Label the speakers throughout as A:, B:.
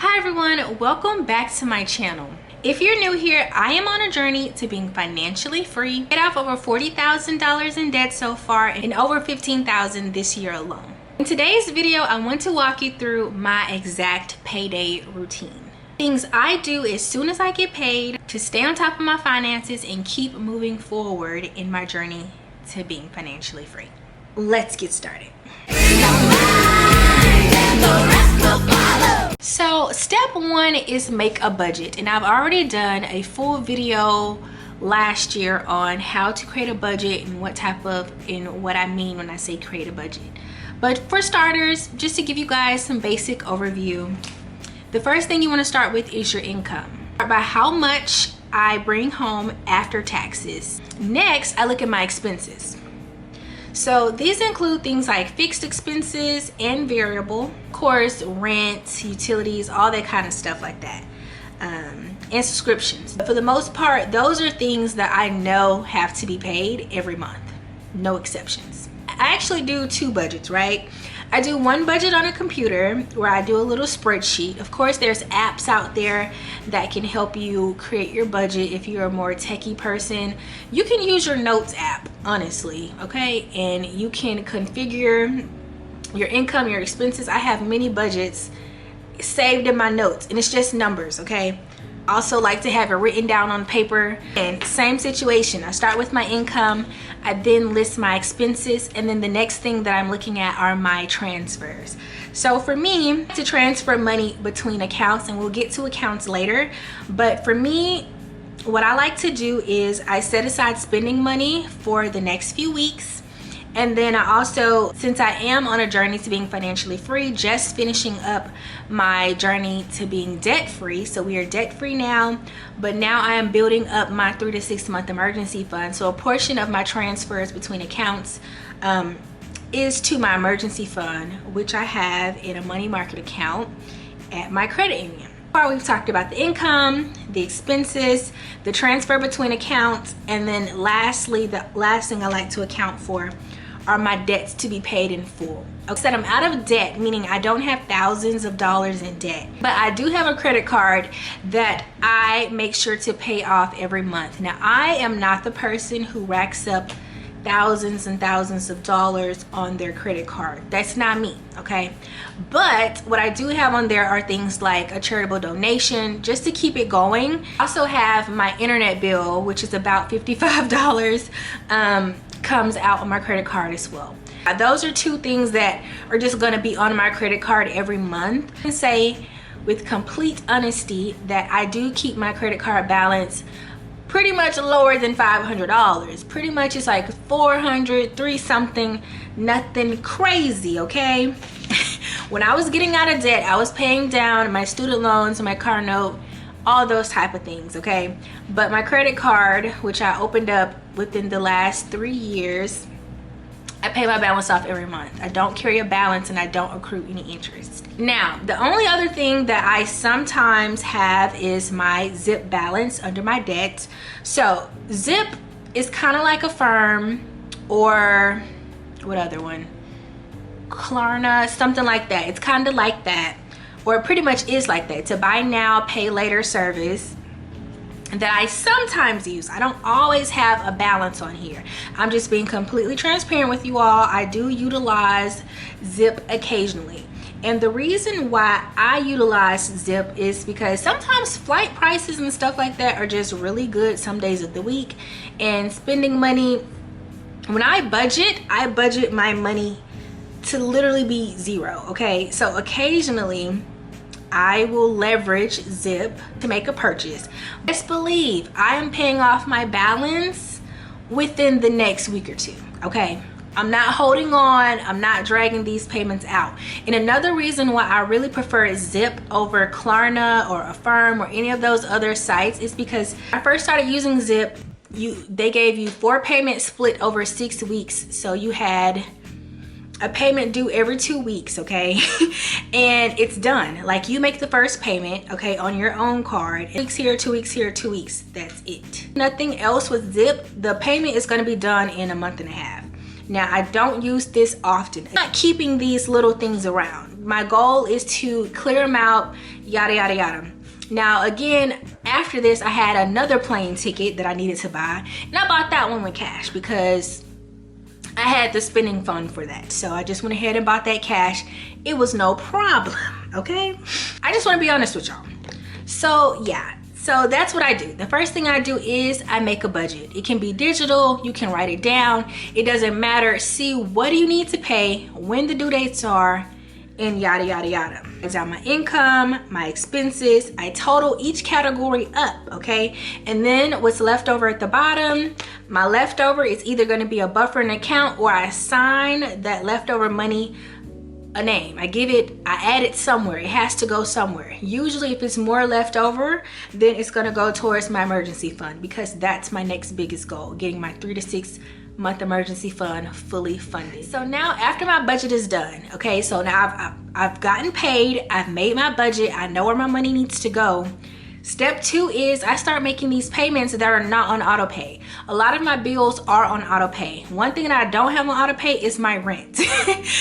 A: Hi everyone, welcome back to my channel. If you're new here, I am on a journey to being financially free. Paid off over $40,000 in debt so far and over $15,000 this year alone. In today's video, I want to walk you through my exact payday routine. Things I do as soon as I get paid to stay on top of my finances and keep moving forward in my journey to being financially free. Let's get started. So step one is make a budget, and I've already done a full video last year on how to create a budget and what I mean when I say create a budget. But for starters, just to give you guys some basic overview, the first thing you want to start with is your income. Start by how much I bring home after taxes. Next, I look at my expenses. So these include things like fixed expenses and variable, of course, rent, utilities, all that kind of stuff like that, and subscriptions. But for the most part, those are things that I know have to be paid every month, no exceptions. I actually do two budgets, right? I do one budget on a computer where I do a little spreadsheet. Of course, there's apps out there that can help you create your budget. If you're a more techie person, you can use your notes app, honestly, okay? And you can configure your income, your expenses. I have many budgets saved in my notes, and it's just numbers, okay? I also like to have it written down on paper. And same situation, I start with my income, I then list my expenses, and then the next thing that I'm looking at are my transfers. So for me, to transfer money between accounts, and we'll get to accounts later, but for me, what I like to do is I set aside spending money for the next few weeks. And then I also, since I am on a journey to being financially free, just finishing up my journey to being debt free. So we are debt free now, but now I am building up my 3 to 6 month emergency fund. So a portion of my transfers between accounts is to my emergency fund, which I have in a money market account at my credit union. We've talked about the income, the expenses, the transfer between accounts, and then lastly, the last thing I like to account for are my debts to be paid in full. I said I'm out of debt, meaning I don't have thousands of dollars in debt, but I do have a credit card that I make sure to pay off every month. Now, I am not the person who racks up thousands and thousands of dollars on their credit card. That's not me, okay? But what I do have on there are things like a charitable donation just to keep it going. I also have my internet bill, which is about $55, comes out on my credit card as well. Those are two things that are just going to be on my credit card every month. I can say with complete honesty that I do keep my credit card balance pretty much lower than $500. Pretty much it's like 400, 3 something, nothing crazy, okay? When I was getting out of debt, I was paying down my student loans, my car note, all those type of things, okay? But my credit card, which I opened up within the last 3 years, I pay my balance off every month. I don't carry a balance and I don't accrue any interest. Now, the only other thing that I sometimes have is my Zip balance under my debt. So Zip is kind of like Affirm, or what other one? Klarna, something like that. It's kind of like that, or it pretty much is like that. It's a buy now, pay later service that I sometimes use. I don't always have a balance on here. I'm just being completely transparent with you all. I do utilize Zip occasionally. And the reason why I utilize Zip is because sometimes flight prices and stuff like that are just really good some days of the week. And spending money, when I budget my money to literally be zero, okay? So occasionally I will leverage Zip to make a purchase. Best believe I am paying off my balance within the next week or two, okay? I'm not holding on, I'm not dragging these payments out. And another reason why I really prefer Zip over Klarna or Affirm or any of those other sites is because when I first started using Zip, they gave you 4 payments split over 6 weeks. So you had a payment due every 2 weeks, okay? And it's done. Like, you make the first payment, okay, on your own card. 2 weeks here, 2 weeks here, 2 weeks. That's it. Nothing else with Zip. The payment is going to be done in a month and a half. Now, I don't use this often. I'm not keeping these little things around. My goal is to clear them out, yada, yada, yada. Now, again, after this, I had another plane ticket that I needed to buy, and I bought that one with cash because I had the spending fund for that. So I just went ahead and bought that cash. It was no problem, okay? I just want to be honest with y'all. So yeah, so that's what I do. The first thing I do is I make a budget. It can be digital, you can write it down. It doesn't matter. See what do you need to pay, when the due dates are, and yada, yada, yada. I down my income, my expenses. I total each category up, okay? And then what's left over at the bottom, my leftover is either gonna be a buffering account, or I assign that leftover money a name. I add it somewhere. It has to go somewhere. Usually if it's more left over, then it's gonna go towards my emergency fund, because that's my next biggest goal, getting my 3 to 6 month emergency fund fully funded. So now after my budget is done, okay, so now I've gotten paid, I've made my budget, I know where my money needs to go. Step 2 is I start making these payments that are not on auto pay. A lot of my bills are on auto pay. One thing that I don't have on auto pay is my rent,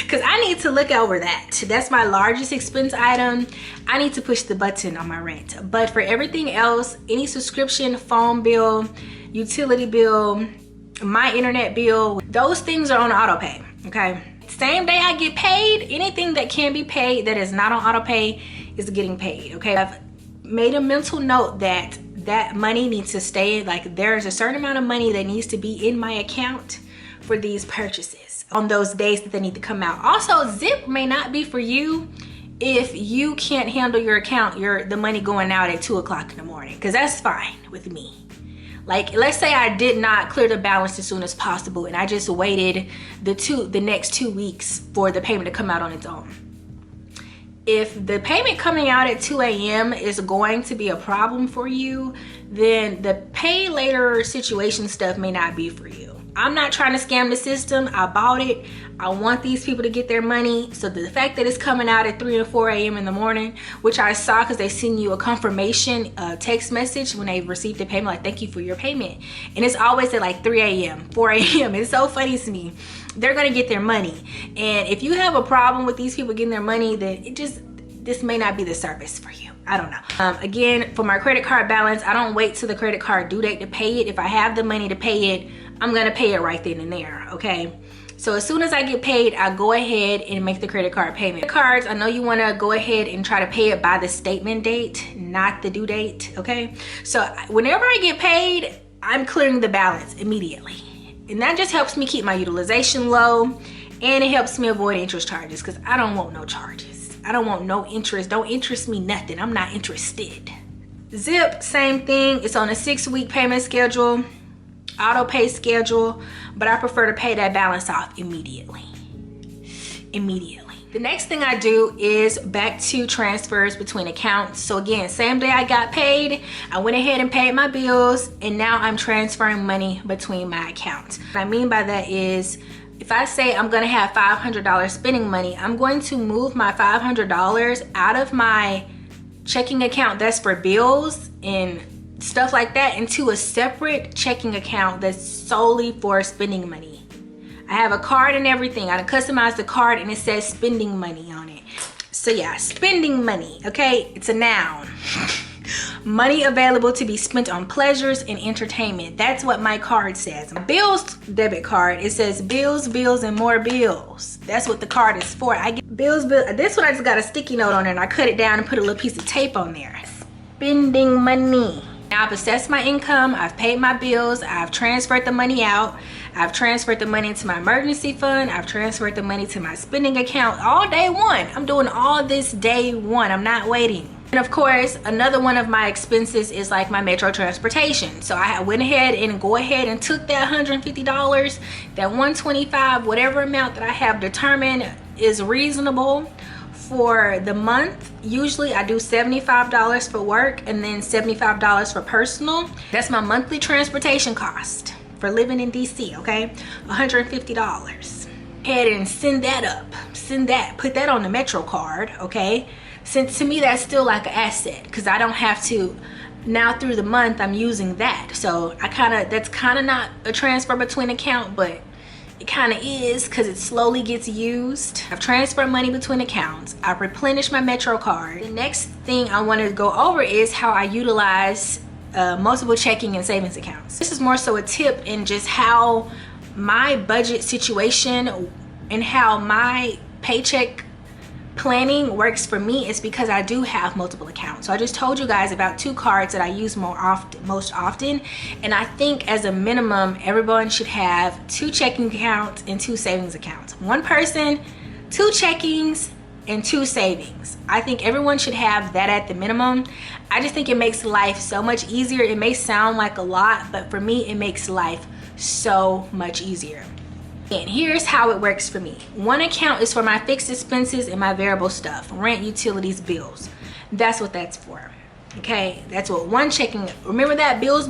A: because I need to look over that. That's my largest expense item. I need to push the button on my rent. But for everything else, any subscription, phone bill, utility bill, my internet bill, those things are on auto pay, okay? Same day I get paid, anything that can be paid that is not on auto pay is getting paid, okay? I've made a mental note that that money needs to stay, like there's a certain amount of money that needs to be in my account for these purchases on those days that they need to come out. Also, Zip may not be for you if you can't handle your account, the money going out at 2 o'clock in the morning, because that's fine with me. Like, let's say I did not clear the balance as soon as possible and I just waited the next 2 weeks for the payment to come out on its own. If the payment coming out at 2 a.m. is going to be a problem for you, then the pay later situation stuff may not be for you. I'm not trying to scam the system. I bought it. I want these people to get their money. So the fact that it's coming out at 3 and 4 a.m. in the morning, which I saw because they send you a confirmation text message when they receive the payment, like, thank you for your payment. And it's always at like 3 a.m., 4 a.m. It's so funny to me. They're gonna get their money. And if you have a problem with these people getting their money, then this may not be the service for you. I don't know. Again, for my credit card balance, I don't wait till the credit card due date to pay it. If I have the money to pay it, I'm gonna pay it right then and there, okay? So as soon as I get paid, I go ahead and make the credit card payment. Cards, I know you wanna go ahead and try to pay it by the statement date, not the due date, okay? So whenever I get paid, I'm clearing the balance immediately. And that just helps me keep my utilization low, and it helps me avoid interest charges, because I don't want no charges. I don't want no interest. Don't interest me nothing. I'm not interested. Zip, same thing. It's on a 6-week payment schedule, auto pay schedule, but I prefer to pay that balance off immediately. The next thing I do is back to transfers between accounts. So again, same day I got paid, I went ahead and paid my bills, and now I'm transferring money between my accounts. What I mean by that is, if I say I'm gonna have $500 spending money, I'm going to move my $500 out of my checking account that's for bills and stuff like that into a separate checking account that's solely for spending money. I have a card and everything. I customized the card and it says spending money on it. So yeah, spending money, okay? It's a noun. Money available to be spent on pleasures and entertainment. That's what my card says. Bills debit card, it says bills, bills, and more bills. That's what the card is for. I get bills, this one I just got a sticky note on it and I cut it down and put a little piece of tape on there. Spending money. Now I've assessed my income, I've paid my bills, I've transferred the money out, I've transferred the money into my emergency fund, I've transferred the money to my spending account all day one. I'm doing all this day one, I'm not waiting. And of course, another one of my expenses is like my metro transportation. So I went ahead and took that $150, that $125, whatever amount that I have determined is reasonable for the month. Usually I do $75 for work and then $75 for personal. That's my monthly transportation cost for living in DC, okay? $150. Head and send that up, put that on the Metro card, okay? Since to me that's still like an asset, because I don't have to, now through the month I'm using that. So that's kind of not a transfer between account, but It kind of is, because it slowly gets used. I've transferred money between accounts. I've replenished my Metro card. The next thing I want to go over is how I utilize multiple checking and savings accounts. This is more so a tip in just how my budget situation and how my paycheck planning works for me is because I do have multiple accounts. So I just told you guys about 2 cards that I use most often, and I think as a minimum everyone should have 2 checking accounts and 2 savings accounts. One person, 2 checkings and 2 savings. I think everyone should have that at the minimum. I just think it makes life so much easier. It may sound like a lot, but for me it makes life so much easier. And here's how it works for me. One account is for my fixed expenses and my variable stuff, rent, utilities, bills. That's what that's for. Okay, that's what one checking, remember that, bills.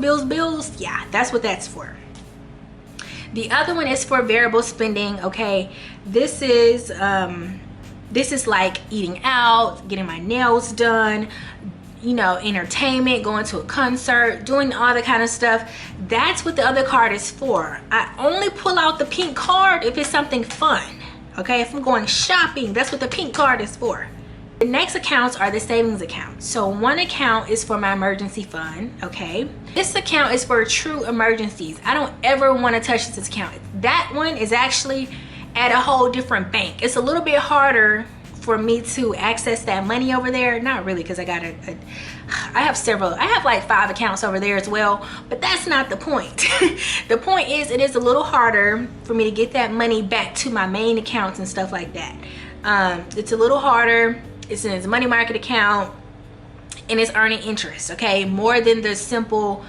A: Yeah, that's what that's for. The other one is for variable spending. Okay, this is like eating out, getting my nails done, you know, entertainment, going to a concert, doing all the kind of stuff. That's what the other card is for. I only pull out the pink card if it's something fun. Okay, if I'm going shopping, that's what the pink card is for. The next accounts are the savings accounts. So one account is for my emergency fund. Okay, this account is for true emergencies. I don't ever want to touch this account. That one is actually at a whole different bank. It's a little bit harder for me to access that money over there. Not really, because I have like 5 accounts over there as well, but that's not the point. The point is, it is a little harder for me to get that money back to my main accounts and stuff like that. It's a little harder. It's in its money market account and it's earning interest, okay, more than the simple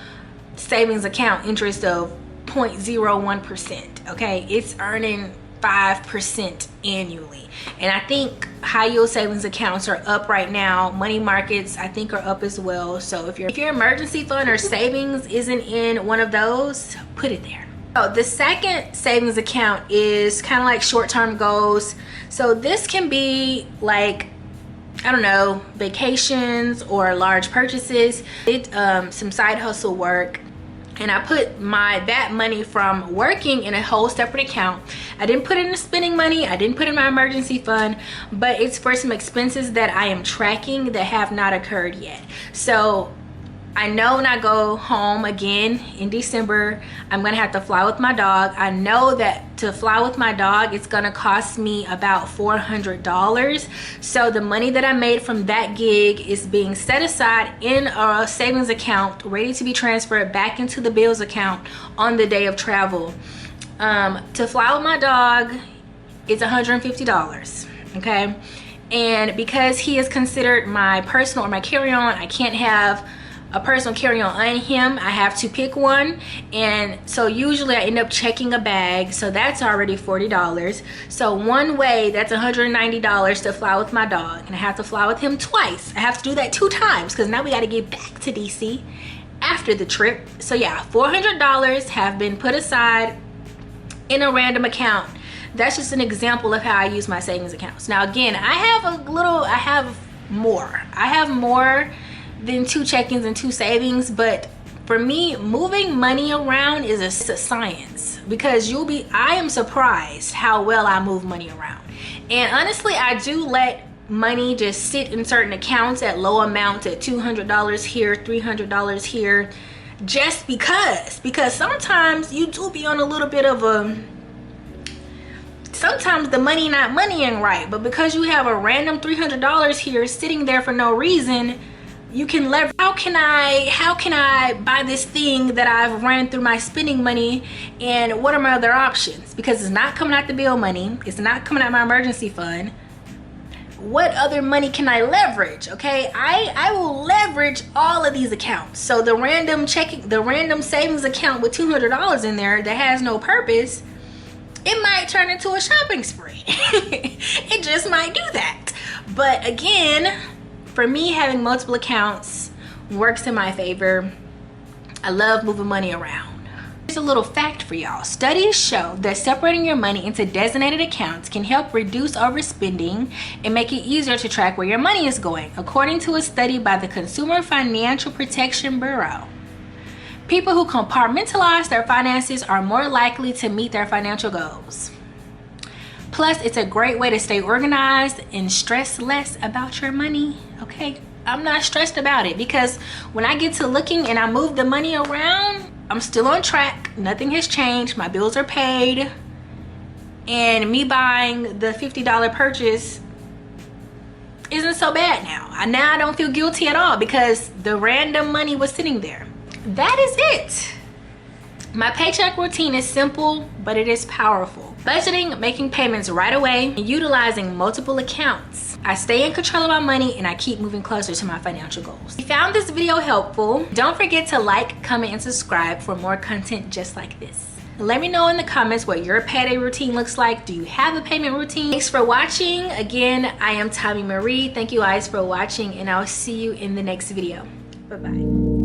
A: savings account interest of 0.01%. okay, it's earning 5% annually. And I think high yield savings accounts are up right now. Money markets, I think, are up as well. So if your emergency fund or savings isn't in one of those, put it there. So the second savings account is kind of like short-term goals. So this can be like, I don't know, vacations or large purchases. Some side hustle work. And I put that money from working in a whole separate account. I didn't put it in the spending money. I didn't put it in my emergency fund, but it's for some expenses that I am tracking that have not occurred yet. So I know when I go home again in December, I'm gonna have to fly with my dog. I know that to fly with my dog, it's gonna cost me about $400. So the money that I made from that gig is being set aside in a savings account, ready to be transferred back into the bills account on the day of travel. To fly with my dog, it's $150, okay? And because he is considered my personal or my carry-on, I can't have a personal carry-on on him. I have to pick one, and so usually I end up checking a bag, so that's already $40. So one way, that's $190 to fly with my dog, and I have to fly with him twice. I have to do that 2 times because now we got to get back to DC after the trip. So yeah, $400 have been put aside in a random account. That's just an example of how I use my savings accounts. Now again, I have more than 2 checkings and 2 savings, but for me, moving money around is a science, because I am surprised how well I move money around. And honestly, I do let money just sit in certain accounts at low amounts, at $200 here, $300 here, just because sometimes you do be on a little bit of sometimes the money not moneying right, but because you have a random $300 here sitting there for no reason, you can leverage. How can I buy this thing that I've ran through my spending money, and what are my other options? Because it's not coming out the bill money, it's not coming out my emergency fund. What other money can I leverage? Okay, I will leverage all of these accounts. So the random savings account with $200 in there that has no purpose, it might turn into a shopping spree. It just might do that. But again, for me, having multiple accounts works in my favor. I love moving money around. Here's a little fact for y'all. Studies show that separating your money into designated accounts can help reduce overspending and make it easier to track where your money is going, according to a study by the Consumer Financial Protection Bureau. People who compartmentalize their finances are more likely to meet their financial goals. Plus, it's a great way to stay organized and stress less about your money, okay? I'm not stressed about it because when I get to looking and I move the money around, I'm still on track. Nothing has changed. My bills are paid. And me buying the $50 purchase isn't so bad now. Now I don't feel guilty at all because the random money was sitting there. That is it. My paycheck routine is simple, but it is powerful. Budgeting, making payments right away, and utilizing multiple accounts. I stay in control of my money and I keep moving closer to my financial goals. If you found this video helpful, don't forget to like, comment, and subscribe for more content just like this. Let me know in the comments what your payday routine looks like. Do you have a payment routine? Thanks for watching. Again, I am Tommie Marie. Thank you guys for watching and I'll see you in the next video. Bye-bye.